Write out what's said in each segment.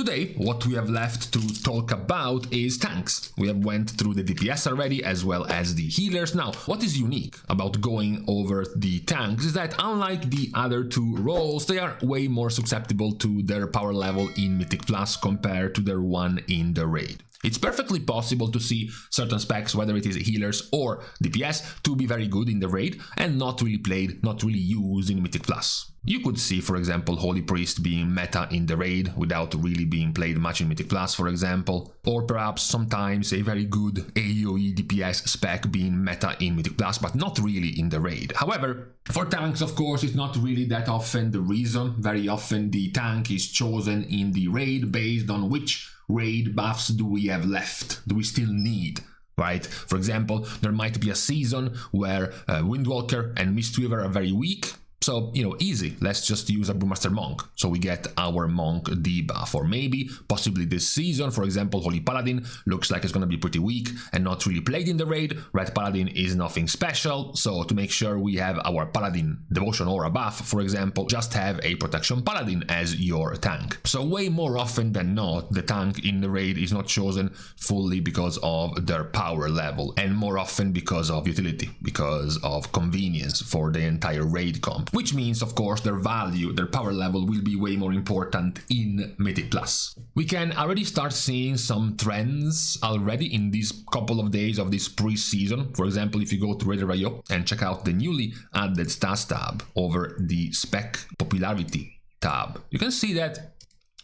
Today, what we have left to talk about is tanks. We have went through the DPS already, as well as the healers. Now, what is unique about going over the tanks is that unlike the other two roles, they are way more susceptible to their power level in Mythic Plus compared to their one in the Raid. It's perfectly possible to see certain specs, whether it is healers or DPS, to be very good in the Raid and not really played, not really used in Mythic Plus. You could see, for example, Holy Priest being meta in the Raid without really being played much in Mythic Plus, for example, or perhaps sometimes a very good AoE DPS spec being meta in Mythic Plus, but not really in the Raid. However, for tanks, of course, it's not really that often the reason. Very often the tank is chosen in the Raid based on which Raid buffs do we have left, do we still need, right? For example, there might be a season where Windwalker and Mistweaver are very weak. So, easy, let's just use a Brewmaster Monk, so we get our Monk debuff. Or maybe, possibly this season, for example, Holy Paladin looks like it's gonna be pretty weak and not really played in the Raid. Red Paladin is nothing special, so to make sure we have our Paladin Devotion Aura buff, for example, just have a Protection Paladin as your tank. So way more often than not, the tank in the Raid is not chosen fully because of their power level, and more often because of utility, because of convenience for the entire Raid comp. Which means, of course, their value, their power level will be way more important in Mythic Plus. We can already start seeing some trends already in these couple of days of this pre-season. For example, if you go to Raid.io and check out the newly added stats tab over the spec popularity tab, you can see that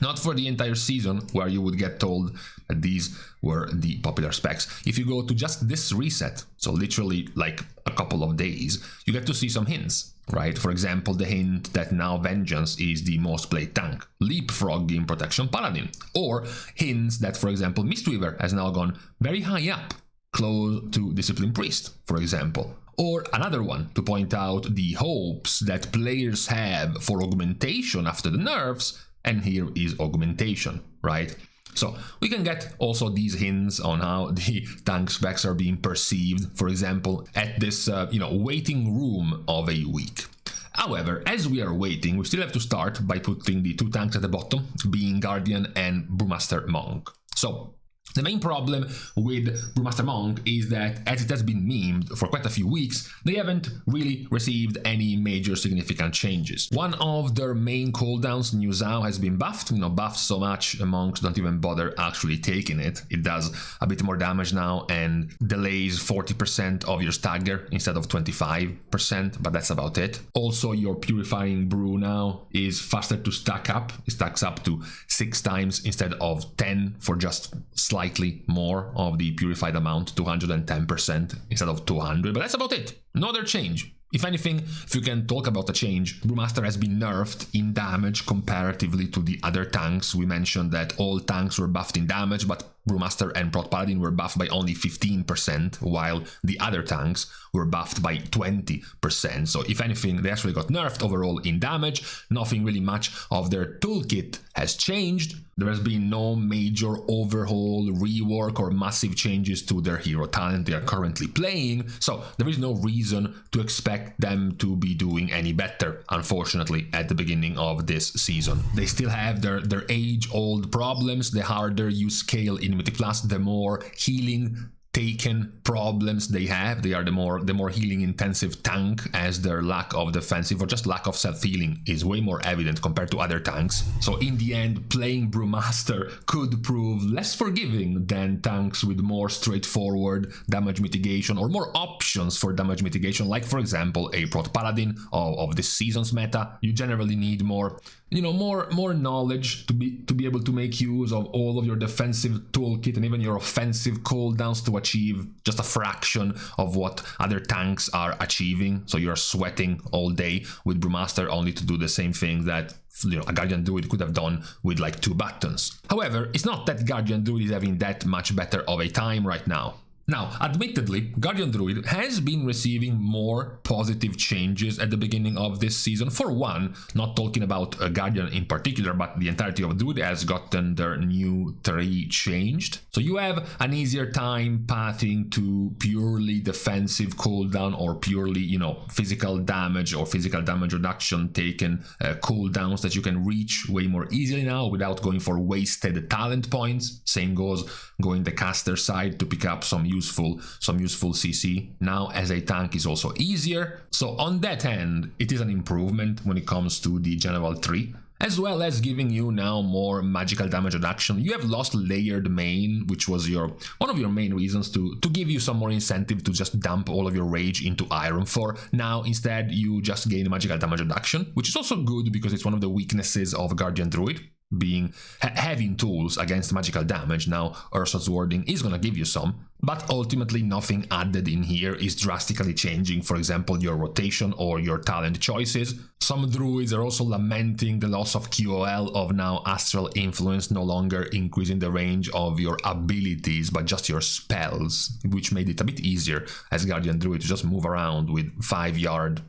not for the entire season, where you would get told that these were the popular specs. If you go to just this reset, so literally like a couple of days, you get to see some hints, right? For example, the hint that now Vengeance is the most played tank, leapfrogging Protection Paladin, or hints that, for example, Mistweaver has now gone very high up, close to Discipline Priest, for example. Or another one to point out the hopes that players have for augmentation after the nerfs, and here is augmentation, right? So we can get also these hints on how the tank specs are being perceived, for example, at this waiting room of a week. However, as we are waiting, we still have to start by putting the two tanks at the bottom, being Guardian and Brewmaster Monk. So the main problem with Brewmaster Monk is that, as it has been memed for quite a few weeks, they haven't really received any major significant changes. One of their main cooldowns, New Zao, has been buffed, buffed so much monks don't even bother actually taking it. It does a bit more damage now and delays 40% of your stagger instead of 25%, but that's about it. Also, your Purifying Brew now is faster to stack up. It stacks up to 6 times instead of 10 for just slightly more of the purified amount, 210% instead of 200, but that's about it. No other change. If anything, if you can talk about a change, Brewmaster has been nerfed in damage comparatively to the other tanks. We mentioned that all tanks were buffed in damage, but Brewmaster and Prot Paladin were buffed by only 15%, while the other tanks were buffed by 20%. So if anything, they actually got nerfed overall in damage. Nothing really much of their toolkit has changed. There has been no major overhaul, rework, or massive changes to their hero talent they are currently playing, so there is no reason to expect them to be doing any better, unfortunately, at the beginning of this season. They still have their age-old problems. The harder you scale in Mythic Plus, the more healing taken problems they have. They are the more healing intensive tank, as their lack of defensive or just lack of self-healing is way more evident compared to other tanks. So in the end, playing Brewmaster could prove less forgiving than tanks with more straightforward damage mitigation or more options for damage mitigation, like for example a Prot Paladin of this season's meta. You generally need more knowledge to be able to make use of all of your defensive toolkit and even your offensive cooldowns to achieve just a fraction of what other tanks are achieving. So you're sweating all day with Brewmaster only to do the same thing that a Guardian Druid could have done with like 2 buttons. However, it's not that Guardian Druid is having that much better of a time right now. Now, admittedly, Guardian Druid has been receiving more positive changes at the beginning of this season. For one, not talking about Guardian in particular, but the entirety of Druid has gotten their new tree changed. So you have an easier time pathing to purely defensive cooldown or purely, physical damage or physical damage reduction taken cooldowns that you can reach way more easily now without going for wasted talent points. Same goes going the caster side to pick up some useful CC. Now as a tank is also easier. So on that end, it is an improvement when it comes to the general tree, as well as giving you now more magical damage reduction. You have lost layered main, which was one of your main reasons to give you some more incentive to just dump all of your rage into Iron 4. Now instead you just gain magical damage reduction, which is also good because it's one of the weaknesses of Guardian Druid, being having tools against magical damage. Now Ursa's Warding is gonna give you some, but ultimately nothing added in here is drastically changing, for example, your rotation or your talent choices. Some druids are also lamenting the loss of QOL, of now Astral Influence no longer increasing the range of your abilities but just your spells, which made it a bit easier as Guardian Druid to just move around with 5-yard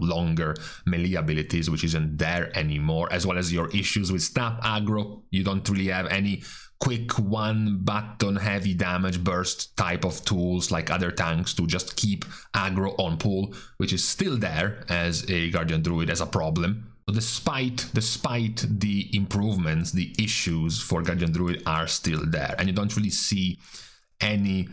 longer melee abilities, which isn't there anymore, as well as your issues with stab aggro. You don't really have any quick one button heavy damage burst type of tools like other tanks to just keep aggro on pull, which is still there as a Guardian Druid as a problem. So despite the improvements, the issues for Guardian Druid are still there, and you don't really see any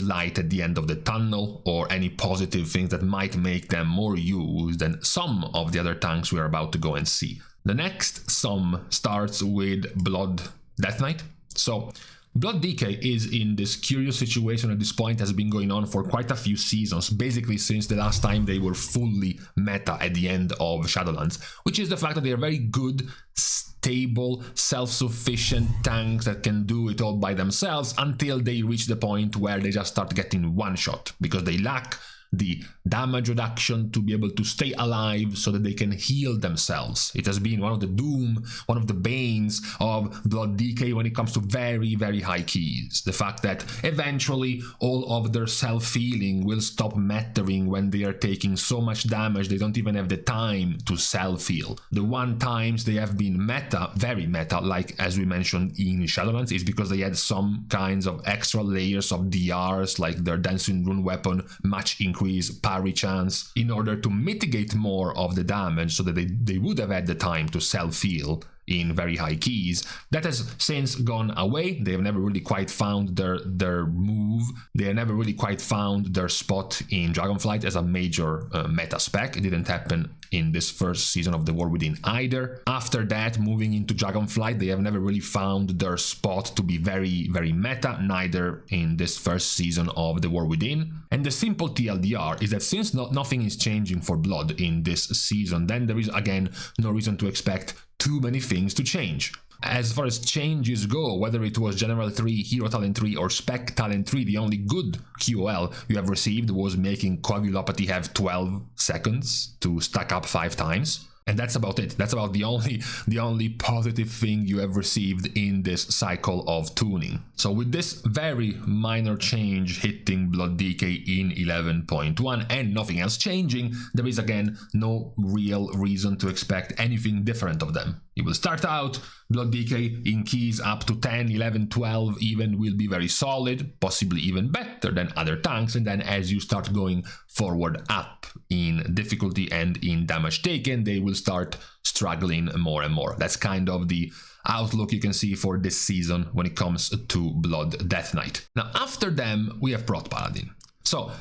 light at the end of the tunnel or any positive things that might make them more used than some of the other tanks we are about to go and see. The next sum starts with Blood Death Knight. So Blood DK is in this curious situation at this point, has been going on for quite a few seasons, basically since the last time they were fully meta at the end of Shadowlands, which is the fact that they are very good, stable, self-sufficient tanks that can do it all by themselves until they reach the point where they just start getting one-shot because they lack the damage reduction to be able to stay alive so that they can heal themselves. It has been one of the banes of Blood DK when it comes to very, very high keys. The fact that eventually all of their self-healing will stop mattering when they are taking so much damage they don't even have the time to self-heal. The one times they have been meta, very meta, like as we mentioned in Shadowlands, is because they had some kinds of extra layers of DRs, like their Dancing Rune weapon, much increased parry chance, in order to mitigate more of the damage so that they would have had the time to self-heal in very high keys. That has since gone away. They have never really quite found their move. They have never really quite found their spot in Dragonflight as a major meta spec. It didn't happen in this first season of The War Within either. After that, moving into Dragonflight, they have never really found their spot to be very, very meta, neither in this first season of The War Within. And the simple TLDR is that since nothing is changing for Blood in this season, then there is again no reason to expect too many things to change. As far as changes go, whether it was General 3, Hero Talent 3 or Spec Talent 3, the only good QOL you have received was making Coagulopathy have 12 seconds to stack up 5 times. And that's about it. That's about the only positive thing you have received in this cycle of tuning. So with this very minor change hitting Blood DK in 11.1 and nothing else changing, there is again no real reason to expect anything different of them. It will start out, Blood DK in keys up to 10, 11, 12 even will be very solid, possibly even better than other tanks, and then as you start going forward up in difficulty and in damage taken, they will start struggling more and more. That's kind of the outlook you can see for this season when it comes to Blood Death Knight. Now after them we have Prot Paladin. So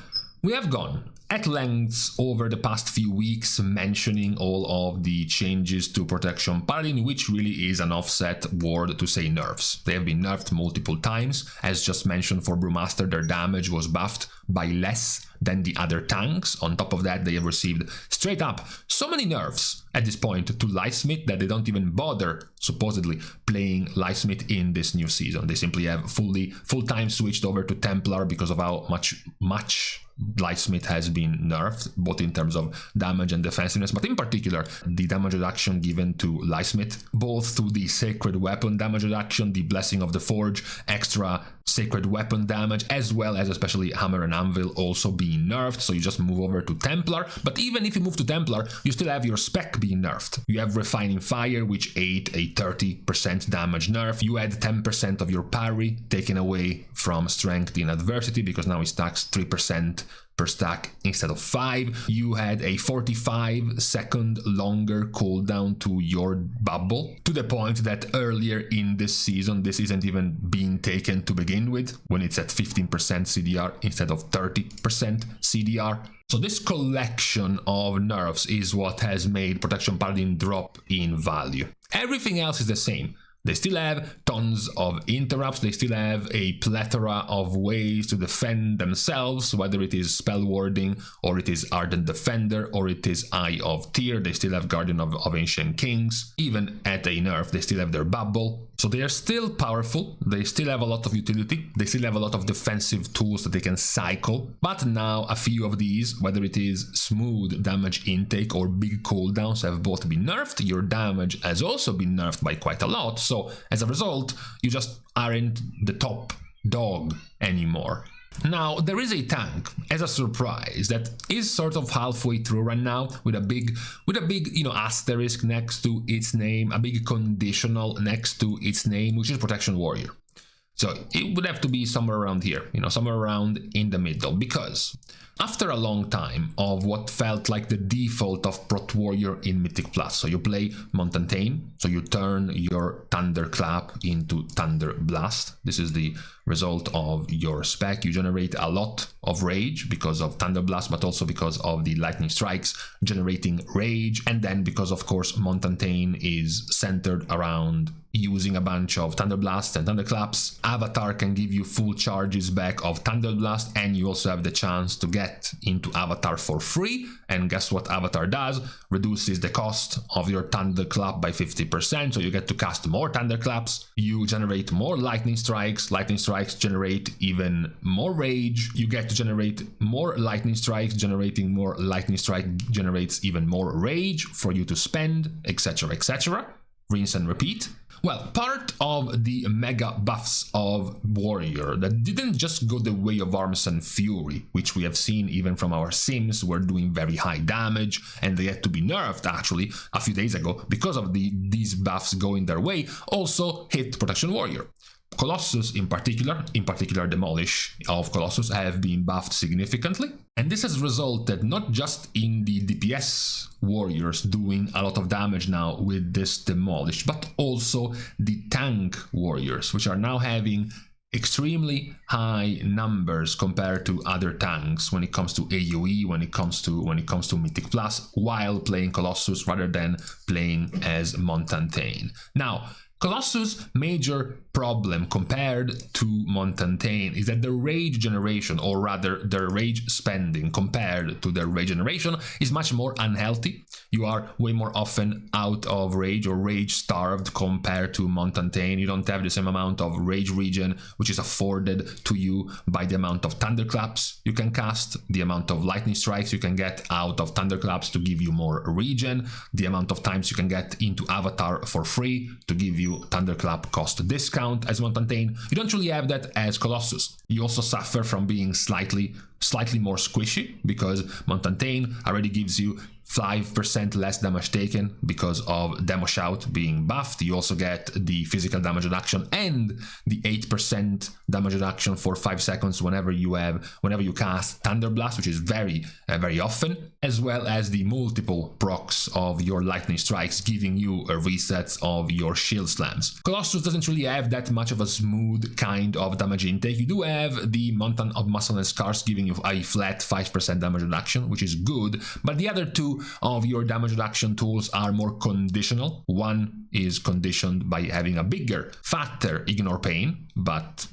we have gone at lengths over the past few weeks mentioning all of the changes to Protection Paladin, which really is an offset word to say nerfs. They have been nerfed multiple times. As just mentioned for Brewmaster, their damage was buffed by less than the other tanks. On top of that, they have received straight up so many nerfs at this point to Lightsmith that they don't even bother supposedly playing Lightsmith in this new season. They simply have full-time switched over to Templar because of how much Lightsmith has been nerfed, both in terms of damage and defensiveness, but in particular, the damage reduction given to Lightsmith, both through the Sacred Weapon damage reduction, the Blessing of the Forge, extra Sacred Weapon damage, as well as especially Hammer and Anvil also being nerfed, so you just move over to Templar. But even if you move to Templar, you still have your spec being nerfed. You have Refining Fire, which ate a 30% damage nerf. You had 10% of your parry taken away from Strength in Adversity, because now it stacks 3% per stack instead of 5. You had a 45-second longer cooldown to your bubble, to the point that earlier in this season this isn't even being taken to begin with, when it's at 15% CDR instead of 30% CDR. So this collection of nerfs is what has made Protection Paladin drop in value. Everything else is the same. They still have tons of interrupts, they still have a plethora of ways to defend themselves, whether it is Spell Warding, or it is Ardent Defender, or it is Eye of Tyr. They still have Guardian of Ancient Kings. Even at a nerf, they still have their bubble. So they are still powerful, they still have a lot of utility, they still have a lot of defensive tools that they can cycle, but now a few of these, whether it is smooth damage intake or big cooldowns, have both been nerfed. Your damage has also been nerfed by quite a lot, so as a result, you just aren't the top dog anymore. Now, there is a tank, as a surprise, that is sort of halfway through right now, with a big, asterisk next to its name, a big conditional next to its name, which is Protection Warrior. So it would have to be somewhere around here, somewhere around in the middle, because after a long time of what felt like the default of Prot Warrior in Mythic Plus, so you play Mountain, so you turn your Thunderclap into Thunder Blast. This is the result of your spec. You generate a lot of rage because of Thunder Blast, but also because of the Lightning Strikes generating rage, and then because, of course, Mountain is centered around using a bunch of Thunder Blasts and Thunderclaps. Avatar can give you full charges back of Thunder Blast, and you also have the chance to get into Avatar for free. And guess what Avatar does? Reduces the cost of your Thunderclap by 50%, so you get to cast more Thunderclaps. You generate more Lightning Strikes. Lightning Strikes generate even more rage. You get to generate more Lightning Strikes. Generating more Lightning Strike generates even more rage for you to spend, etc., etc. Rinse and repeat. Well, part of the mega buffs of Warrior that didn't just go the way of Arms and Fury, which we have seen even from our Sims, were doing very high damage, and they had to be nerfed actually a few days ago because of these buffs going their way, also hit Protection Warrior. Colossus in particular Demolish of Colossus have been buffed significantly, and this has resulted not just in the DPS warriors doing a lot of damage now with this Demolish, but also the tank warriors, which are now having extremely high numbers compared to other tanks when it comes to AoE, when it comes to Mythic Plus, while playing Colossus rather than playing as Mountain. Now, Colossus' major problem compared to Mountain is that the rage generation, or rather their rage spending compared to their rage generation, is much more unhealthy. You are way more often out of rage or rage starved compared to Mountain. You don't have the same amount of rage regen, which is afforded to you by the amount of Thunderclaps you can cast, the amount of Lightning Strikes you can get out of Thunderclaps to give you more regen, the amount of times you can get into Avatar for free to give you Thunderclap cost discount as Mountain. You don't really have that as Colossus. You also suffer from being slightly more squishy, because Mountain already gives you 5% less damage taken because of Demo Shout being buffed. You also get the physical damage reduction and the 8% damage reduction for 5 seconds whenever you cast Thunder Blast, which is very often, as well as the multiple procs of your Lightning Strikes, giving you a reset of your Shield Slams. Colossus doesn't really have that much of a smooth kind of damage intake. You do have the Mountain of Muscle and Scars giving you a flat 5% damage reduction, which is good, but the other two of your damage reduction tools are more conditional. One is conditioned by having a bigger, fatter Ignore Pain, but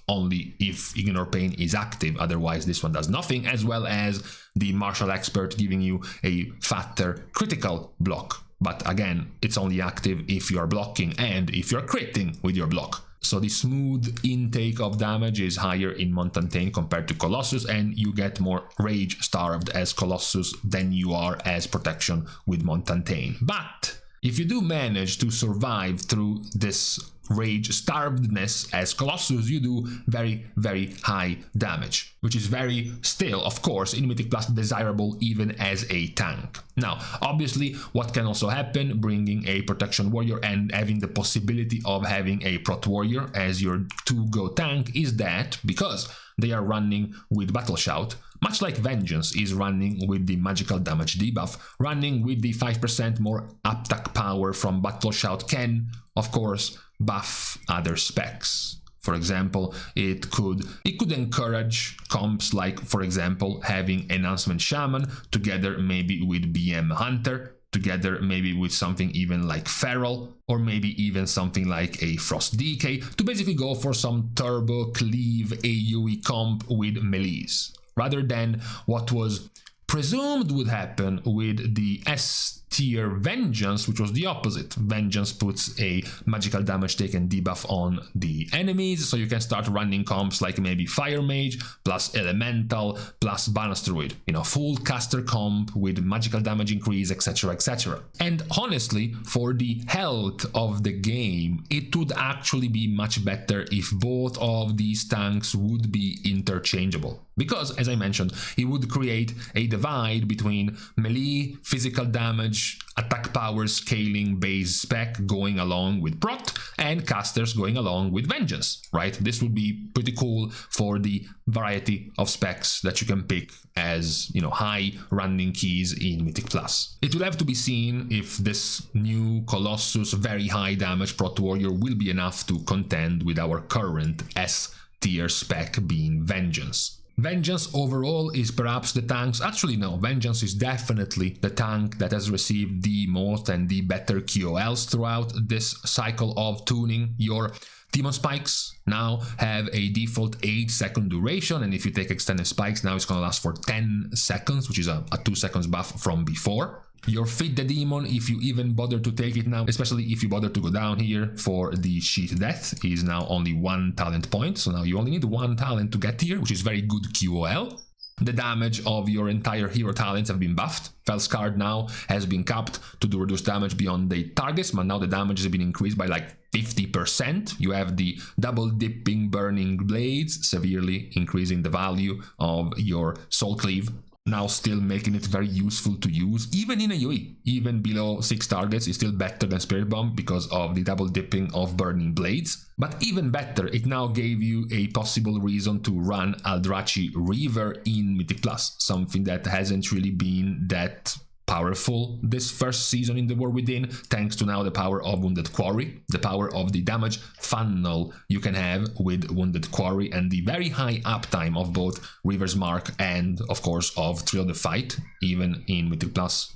only if Ignore Pain is active, otherwise this one does nothing, as well as the Martial Expert giving you a fatter critical block. But again, it's only active if you are blocking and if you're critting with your block. So the smooth intake of damage is higher in Montantane compared to Colossus, and you get more rage starved as Colossus than you are as protection with Montantane. But if you do manage to survive through this rage starvedness as Colossus, you do very, very high damage, which is very still, of course, in Mythic Plus desirable even as a tank. Now, obviously, what can also happen, bringing a Protection Warrior and having the possibility of having a Prot Warrior as your 2-go tank, is that because they are running with Battle Shout, much like Vengeance is running with the magical damage debuff, running with the 5% more attack power from Battle Shout can, of course, buff other specs. For example, it could encourage comps like, for example, having Enhancement Shaman together maybe with BM Hunter, together maybe with something even like Feral, or maybe even something like a Frost DK, to basically go for some turbo cleave AoE comp with melees, rather than what was presumed would happen with the S tier Vengeance, which was the opposite. Vengeance puts a magical damage taken debuff on the enemies, so you can start running comps like maybe Fire Mage plus Elemental plus Balance Druid, full caster comp with magical damage increase, etc, etc. And honestly, for the health of the game, it would actually be much better if both of these tanks would be interchangeable, because, as I mentioned, it would create a divide between melee physical damage, attack power scaling base spec going along with Prot, and casters going along with Vengeance, right? This would be pretty cool for the variety of specs that you can pick as, high running keys in Mythic Plus. It will have to be seen if this new Colossus very high damage Prot Warrior will be enough to contend with our current S tier spec being Vengeance. Vengeance overall is perhaps the tank's... Actually, no, Vengeance is definitely the tank that has received the most and the better QOLs throughout this cycle of tuning. Your Demon Spikes now have a default 8-second duration, and if you take extended spikes, now it's going to last for 10 seconds, which is a 2 seconds buff from before. Your Feed the Demon, if you even bother to take it now, especially if you bother to go down here for the Sheath Death, is now only 1 talent point. So now you only need 1 talent to get here, which is very good QOL. The damage of your entire hero talents have been buffed. Felskard now has been capped to do reduced damage beyond the targets, but now the damage has been increased by like 50%. You have the double dipping burning blades, severely increasing the value of your Soul Cleave, now still making it very useful to use, even in AoE. Even below 6 targets is still better than Spirit Bomb because of the double dipping of burning blades. But even better, it now gave you a possible reason to run Eldrachi Reaver in Mythic Plus, something that hasn't really been that powerful this first season in the War Within, thanks to now the power of Wounded Quarry, the power of the damage funnel you can have with Wounded Quarry, and the very high uptime of both Reaver's Mark and, of course, of Thrill the Fight, even in Mythic Plus,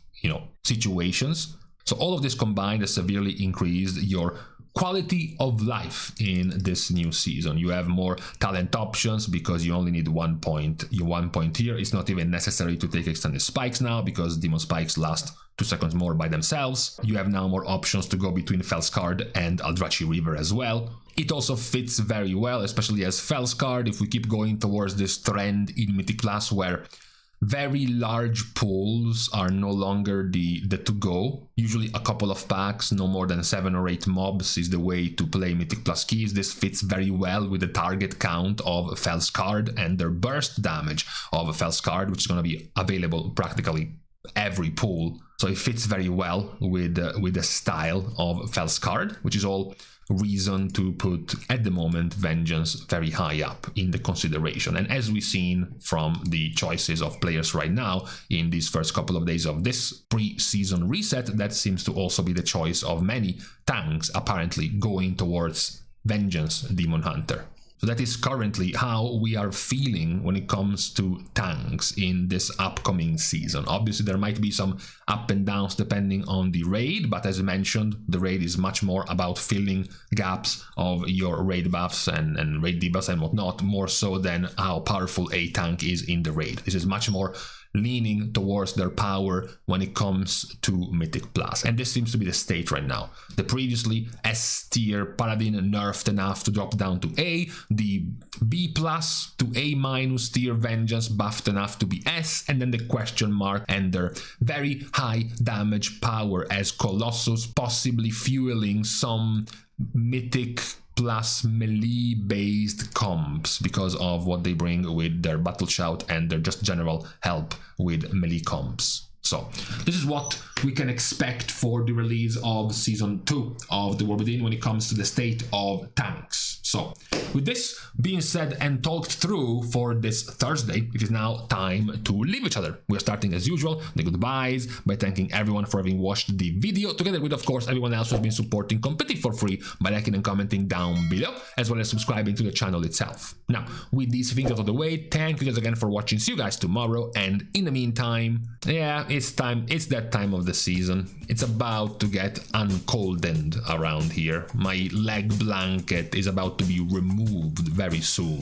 situations. So all of this combined has severely increased your quality of life in this new season. You have more talent options because you only need 1 point. Your 1 point here. It's not even necessary to take extended spikes now because Demon Spikes last 2 seconds more by themselves. You have now more options to go between Felskard and Eldrachi Reaver as well. It also fits very well, especially as Felskard, if we keep going towards this trend in Mythic Plus where very large pools are no longer the to-go. Usually a couple of packs, no more than 7 or 8 mobs is the way to play Mythic Plus keys. This fits very well with the target count of Felskard and their burst damage of Felskard, which is going to be available practically every pool. So it fits very well with the style of Felskard, which is all reason to put, at the moment, Vengeance very high up in the consideration. And as we've seen from the choices of players right now in these first couple of days of this pre-season reset, that seems to also be the choice of many tanks, apparently going towards Vengeance Demon Hunter. So that is currently how we are feeling when it comes to tanks in this upcoming season. Obviously, there might be some up and downs depending on the raid, but as I mentioned, the raid is much more about filling gaps of your raid buffs and raid debuffs and whatnot, more so than how powerful a tank is in the raid. This is much more leaning towards their power when it comes to Mythic Plus. And this seems to be the state right now. The previously S tier Paladin nerfed enough to drop down to A, the B plus to A minus tier Vengeance buffed enough to be S, and then the question mark and their very high damage power as Colossus, possibly fueling some Mythic plus melee based comps because of what they bring with their battle shout and their just general help with melee comps. So this is what we can expect for the release of Season 2 of The War Within when it comes to the state of tanks. So with this being said and talked through for this Thursday, it is now time to leave each other. We are starting as usual the goodbyes by thanking everyone for having watched the video, together with of course everyone else who has been supporting Competitive for free by liking and commenting down below, as well as subscribing to the channel itself. Now, with these things out of the way, thank you guys again for watching. See you guys tomorrow, and in the meantime, yeah, it's that time of the season. It's about to get uncoldened around here. My leg blanket is about to be removed very soon.